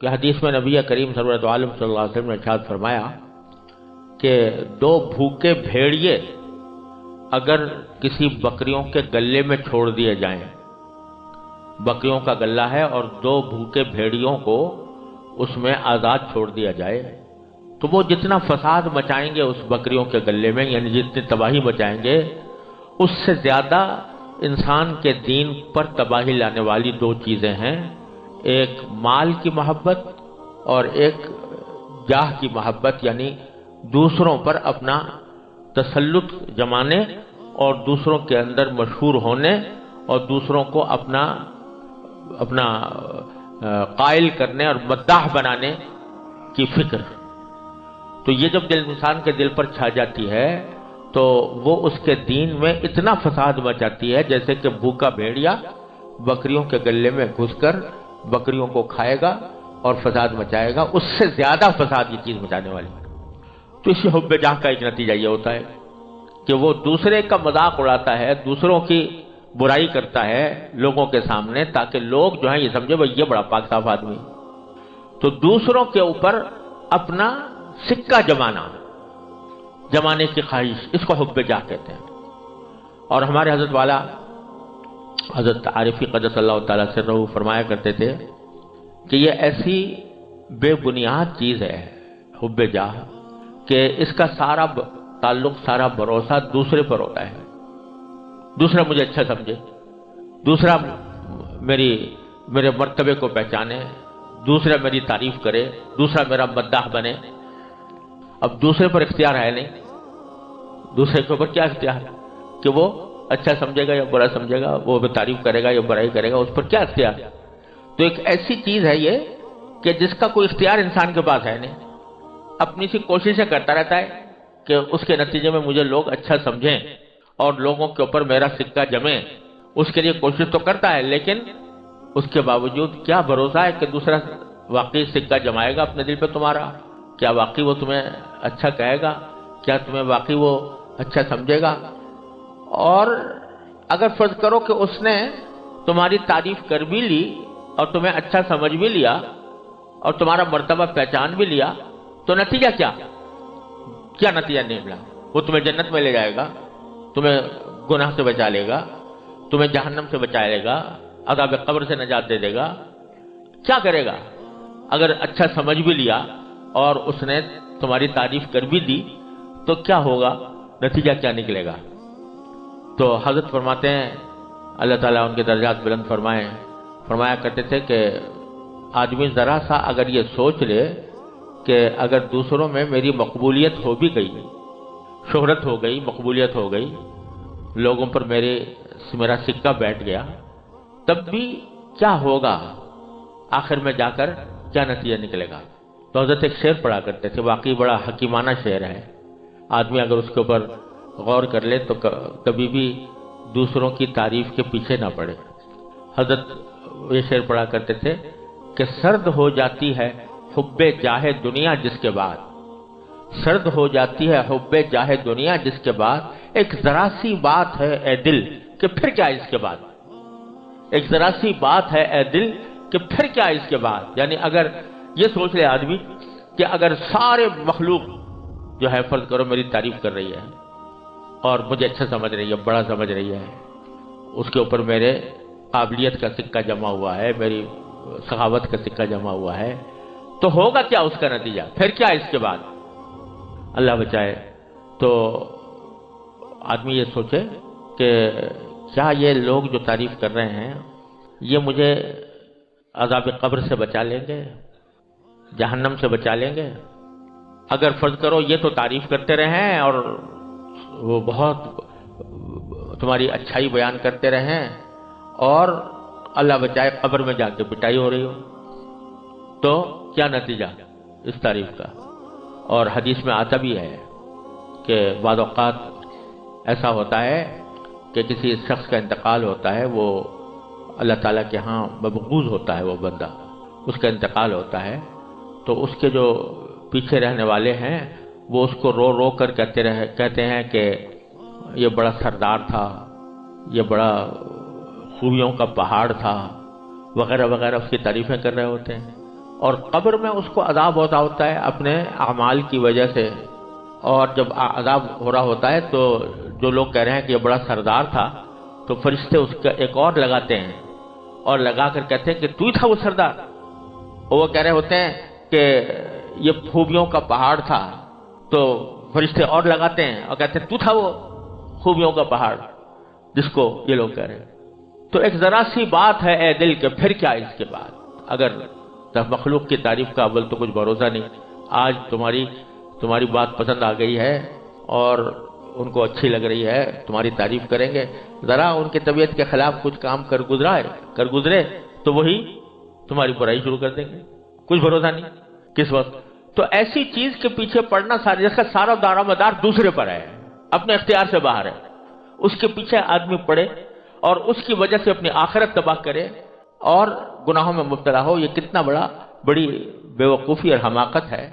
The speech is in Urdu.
کہ حدیث میں نبی کریم سرورت عالم صلی اللہ علیہ وسلم نے ارشاد فرمایا کہ 2 بھوکے بھیڑیے اگر کسی بکریوں کے گلے میں چھوڑ دیے جائیں، بکریوں کا گلہ ہے اور 2 بھوکے بھیڑیوں کو اس میں آزاد چھوڑ دیا جائے، تو وہ جتنا فساد مچائیں گے اس بکریوں کے گلے میں، یعنی جتنی تباہی مچائیں گے، اس سے زیادہ انسان کے دین پر تباہی لانے والی 2 چیزیں ہیں، ایک مال کی محبت اور ایک جاہ کی محبت، یعنی دوسروں پر اپنا تسلط جمانے اور دوسروں کے اندر مشہور ہونے اور دوسروں کو اپنا قائل کرنے اور مداح بنانے کی فکر۔ تو یہ جب انسان کے دل پر چھا جاتی ہے تو وہ اس کے دین میں اتنا فساد مچاتی ہے جیسے کہ بھوکا بھیڑیا بکریوں کے گلے میں گھس کر بکریوں کو کھائے گا اور فساد مچائے گا، اس سے زیادہ فساد یہ چیز مچانے والی۔ تو اسی حب جاہ کا ایک نتیجہ یہ ہوتا ہے کہ وہ دوسرے کا مذاق اڑاتا ہے، دوسروں کی برائی کرتا ہے لوگوں کے سامنے، تاکہ لوگ جو ہیں یہ سمجھے بھائی یہ بڑا پاک صاف آدمی۔ تو دوسروں کے اوپر اپنا سکہ جمانے کی خواہش، اس کو حب جاہ کہتے ہیں۔ اور ہمارے حضرت والا حضرت عارفی قدس اللہ تعالیٰ سے رہو فرمایا کرتے تھے کہ یہ ایسی بے بنیاد چیز ہے حب جاہ کہ اس کا سارا تعلق، سارا بھروسہ دوسرے پر ہوتا ہے۔ دوسرا مجھے اچھا سمجھے، دوسرا میرے مرتبے کو پہچانے، دوسرا میری تعریف کرے، دوسرا میرا مداح بنے۔ اب دوسرے پر اختیار ہے نہیں، دوسرے کے اوپر کیا اختیار ہے کہ وہ اچھا سمجھے گا یا برا سمجھے گا، وہ تعریف کرے گا یا برائی کرے گا، اس پر کیا اختیار ہے؟ تو ایک ایسی چیز ہے یہ کہ جس کا کوئی اختیار انسان کے پاس ہے نہیں، اپنی سی کوششیں کرتا رہتا ہے کہ اس کے نتیجے میں مجھے لوگ اچھا سمجھیں اور لوگوں کے اوپر میرا سکہ جمے، اس کے لیے کوشش تو کرتا ہے، لیکن اس کے باوجود کیا بھروسہ ہے کہ دوسرا واقعی سکہ جمائے گا اپنے دل پہ تمہارا؟ کیا واقعی وہ تمہیں اچھا کہے گا؟ کیا تمہیں واقعی وہ اچھا سمجھے گا؟ اور اگر فرض کرو کہ اس نے تمہاری تعریف کر بھی لی اور تمہیں اچھا سمجھ بھی لیا اور تمہارا مرتبہ پہچان بھی لیا، تو نتیجہ کیا نتیجہ نہیں ملا؟ وہ تمہیں جنت میں لے جائے گا، تمہیں گناہ سے بچا لے گا، تمہیں جہنم سے بچا لے گا، عذاب قبر سے نجات دے دے گا۔ کیا کرے گا؟ اگر اچھا سمجھ بھی لیا اور اس نے تمہاری تعریف کر بھی دی تو کیا ہوگا؟ نتیجہ کیا نکلے گا؟ تو حضرت فرماتے ہیں اللہ تعالیٰ ان کے درجات بلند فرمایا کرتے تھے کہ آدمی ذرا سا اگر یہ سوچ لے کہ اگر دوسروں میں میری مقبولیت ہو بھی گئی، شہرت ہو گئی، مقبولیت ہو گئی، لوگوں پر میرا سکہ بیٹھ گیا، تب بھی کیا ہوگا؟ آخر میں جا کر کیا نتیجہ نکلے گا؟ تو حضرت ایک شعر پڑھا کرتے تھے، واقعی بڑا حکیمانہ شعر ہے، آدمی اگر اس کے اوپر غور کر لے تو کبھی بھی دوسروں کی تعریف کے پیچھے نہ پڑے۔ حضرت یہ شعر پڑھا کرتے تھے کہ سرد ہو جاتی ہے حب جاہ دنیا جس کے بعد، سرد ہو جاتی ہے حب جاہ دنیا جس کے بعد، ایک ذرا سی بات ہے اے دل کہ پھر کیا اس کے بعد، ایک ذرا سی بات ہے اے دل کہ پھر کیا اس کے بعد۔ یعنی اگر یہ سوچ لے آدمی کہ اگر سارے مخلوق جو ہے فرض کرو میری تعریف کر رہی ہے اور مجھے اچھا سمجھ رہی ہے، بڑا سمجھ رہی ہے، اس کے اوپر میرے قابلیت کا سکہ جمع ہوا ہے، میری سخاوت کا سکہ جمع ہوا ہے، تو ہوگا کیا اس کا نتیجہ؟ پھر کیا اس کے بعد؟ اللہ بچائے۔ تو آدمی یہ سوچے کہ کیا یہ لوگ جو تعریف کر رہے ہیں یہ مجھے عذاب قبر سے بچا لیں گے، جہنم سے بچا لیں گے؟ اگر فرض کرو یہ تو تعریف کرتے رہیں اور وہ بہت تمہاری اچھائی بیان کرتے رہیں اور اللہ بچائے قبر میں جا کے پٹائی ہو رہی ہو، تو کیا نتیجہ اس تعریف کا؟ اور حدیث میں آتا بھی ہے کہ بعض اوقات ایسا ہوتا ہے کہ کسی شخص کا انتقال ہوتا ہے، وہ اللہ تعالیٰ کے ہاں مبغوض ہوتا ہے، وہ بندہ، اس کا انتقال ہوتا ہے، تو اس کے جو پیچھے رہنے والے ہیں وہ اس کو رو رو کر کہتے ہیں کہ یہ بڑا سردار تھا، یہ بڑا خوبیوں کا پہاڑ تھا، وغیرہ وغیرہ، اس کی تعریفیں کر رہے ہوتے ہیں۔ اور قبر میں اس کو عذاب ہوتا ہے اپنے اعمال کی وجہ سے، اور جب عذاب ہو رہا ہوتا ہے تو جو لوگ کہہ رہے ہیں کہ یہ بڑا سردار تھا، تو فرشتے اس کا ایک اور لگاتے ہیں اور لگا کر کہتے ہیں کہ تو ہی تھا وہ سردار، اور وہ کہہ رہے ہوتے ہیں کہ یہ خوبیوں کا پہاڑ تھا، تو فرشتے اور لگاتے ہیں اور کہتے ہیں تو تھا وہ خوبیوں کا پہاڑ جس کو یہ لوگ کہہ رہے ہیں۔ تو ایک ذرا سی بات ہے اے دل کہ پھر کیا اس کے بعد، اگر مخلوق کی تعریف کا اول تو کچھ بھروسہ نہیں۔ آج تمہاری بات پسند آ گئی ہے اور ان کو اچھی لگ رہی ہے، تمہاری تعریف کریں گے، ذرا ان کی طبیعت کے خلاف کچھ کام کر گزرے تو وہی تمہاری برائی شروع کر دیں گے، کچھ بھروسہ نہیں کس وقت۔ تو ایسی چیز کے پیچھے پڑنا جس کا سارا دارا مدار دوسرے پر ہے، اپنے اختیار سے باہر ہے، اس کے پیچھے آدمی پڑے اور اس کی وجہ سے اپنی آخرت تباہ کرے اور گناہوں میں مبتلا ہو، یہ کتنا بڑی بیوقوفی اور حماقت ہے۔